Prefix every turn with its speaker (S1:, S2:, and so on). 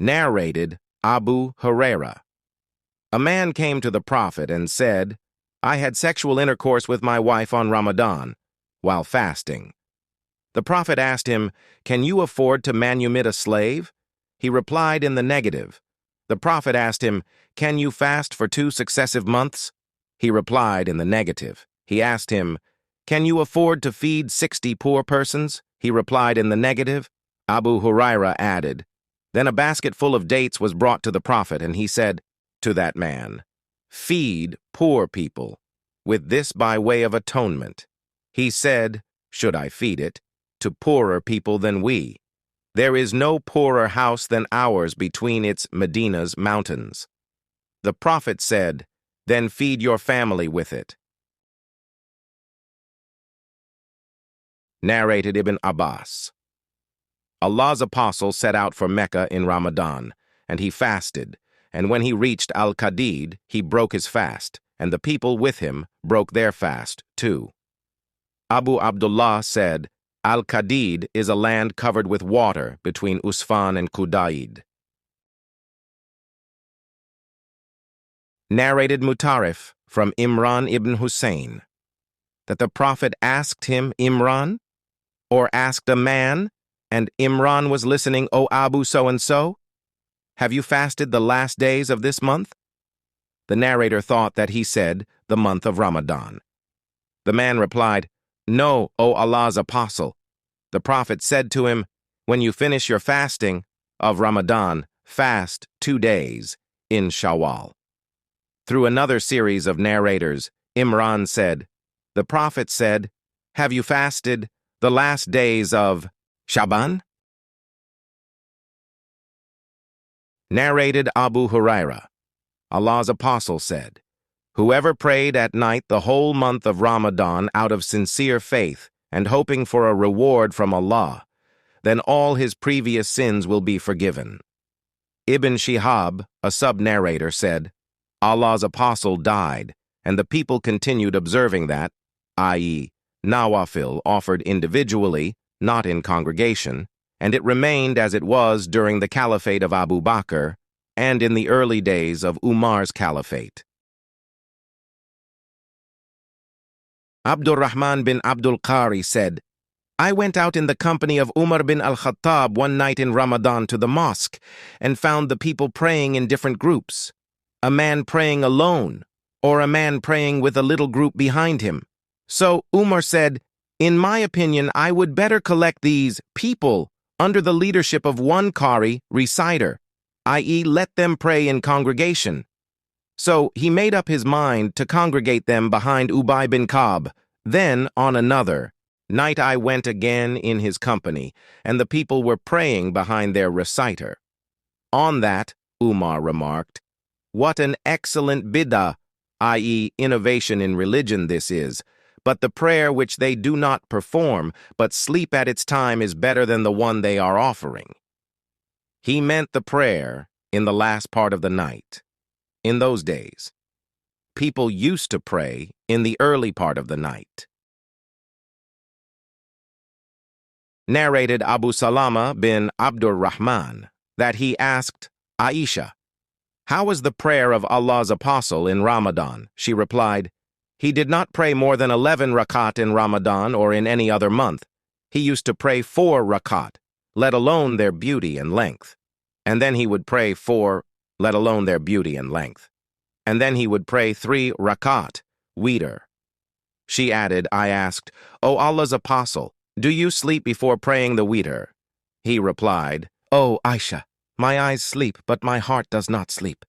S1: Narrated Abu Huraira. A man came to the Prophet and said, I had sexual intercourse with my wife on Ramadan, while fasting. The Prophet asked him, Can you afford to manumit a slave? He replied in the negative. The Prophet asked him, Can you fast for 2 successive months? He replied in the negative. He asked him, Can you afford to feed 60 poor persons? He replied in the negative. Abu Huraira added, Then a basket full of dates was brought to the Prophet, and he said to that man, Feed poor people, with this by way of atonement. He said, Should I feed it? To poorer people than we. There is no poorer house than ours between its Medina's mountains. The Prophet said, Then feed your family with it. Narrated Ibn Abbas. Allah's apostle set out for Mecca in Ramadan, and he fasted, and when he reached al-Qadid, he broke his fast, and the people with him broke their fast too. Abu Abdullah said, Al-Qadid is a land covered with water between Usfan and Qudayd. Narrated Mutarif from Imran ibn Hussein, that the Prophet asked him, Imran, or asked a man, and Imran was listening, O Abu so-and-so, have you fasted the last days of this month? The narrator thought that he said the month of Ramadan. The man replied, No, O Allah's apostle. The Prophet said to him, When you finish your fasting of Ramadan, fast 2 days in Shawwal. Through another series of narrators, Imran said, The Prophet said, Have you fasted the last days of Shaban? Narrated Abu Huraira. Allah's apostle said, Whoever prayed at night the whole month of Ramadan out of sincere faith and hoping for a reward from Allah, then all his previous sins will be forgiven. Ibn Shihab, a sub-narrator, said, Allah's apostle died, and the people continued observing that, i.e., Nawafil offered individually, not in congregation, and it remained as it was during the caliphate of Abu Bakr and in the early days of Umar's caliphate. Abdurrahman bin Abdul Qari said, I went out in the company of Umar bin al-Khattab one night in Ramadan to the mosque and found the people praying in different groups, a man praying alone, or a man praying with a little group behind him. So Umar said, In my opinion, I would better collect these people under the leadership of one Qari, reciter, i.e., let them pray in congregation. So he made up his mind to congregate them behind Ubay bin Ka'b. Then, on another night I went again in his company, and the people were praying behind their reciter. On that, Umar remarked, What an excellent bid'ah, i.e., innovation in religion this is, but the prayer which they do not perform, but sleep at its time is better than the one they are offering. He meant the prayer in the last part of the night. In those days, people used to pray in the early part of the night. Narrated Abu Salama bin Abdurrahman that he asked Aisha, How was the prayer of Allah's apostle in Ramadan? She replied, He did not pray more than 11 rakat in Ramadan or in any other month. He used to pray 4 rakat, let alone their beauty and length. And then he would pray 4, let alone their beauty and length. And then he would pray 3 rakat, witr. She added, I asked, O Allah's apostle, do you sleep before praying the witr? He replied, O Aisha, my eyes sleep, but my heart does not sleep.